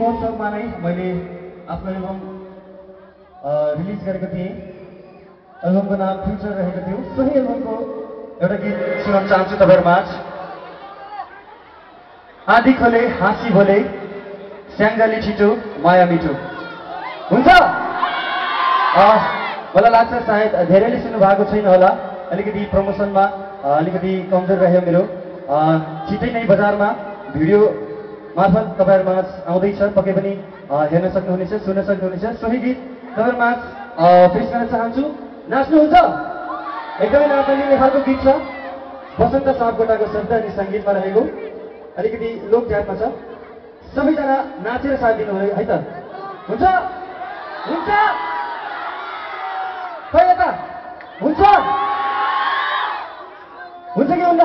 महोत्सवमा नै मैले आफ्नो एल्बम रिलिज गरेको थिएँ। एल्बमको नाम फ्युचर रहेको थियो। सोही एल्बमको एउटा गीत सुनाउन चाहन्छु तपाईँहरूमाझ। आँधी खोले हाँसी बोले स्याङ्जाली छिटो माया मिठो हुन्छ। मलाई लाग्छ सायद धेरैले सुन्नु भएको छैन होला। अलिकति प्रमोसनमा अलिकति कमजोर रह्यो मेरो। छिटै नै बजारमा भिडियो मार्फत तपाईँहरूमाझ आउँदैछ। पक्कै पनि हेर्न सक्नुहुनेछ, सुन्न सक्नुहुनेछ। सोही गीत तपाईँहरूमाझ पेश गर्न चाहन्छु। नाच्नुहुन्छ? एकदमै नाच्ने खालको गीत छ। बसन्त सापकोटाको शब्द अनि सङ्गीतमा रहेको अलिकति लोक जातमा छ। सबैजना नाचेर साथ दिनु है त। हुन्छ हुन्छ खै यता हुन्छ हुन्छ कि हुन्न?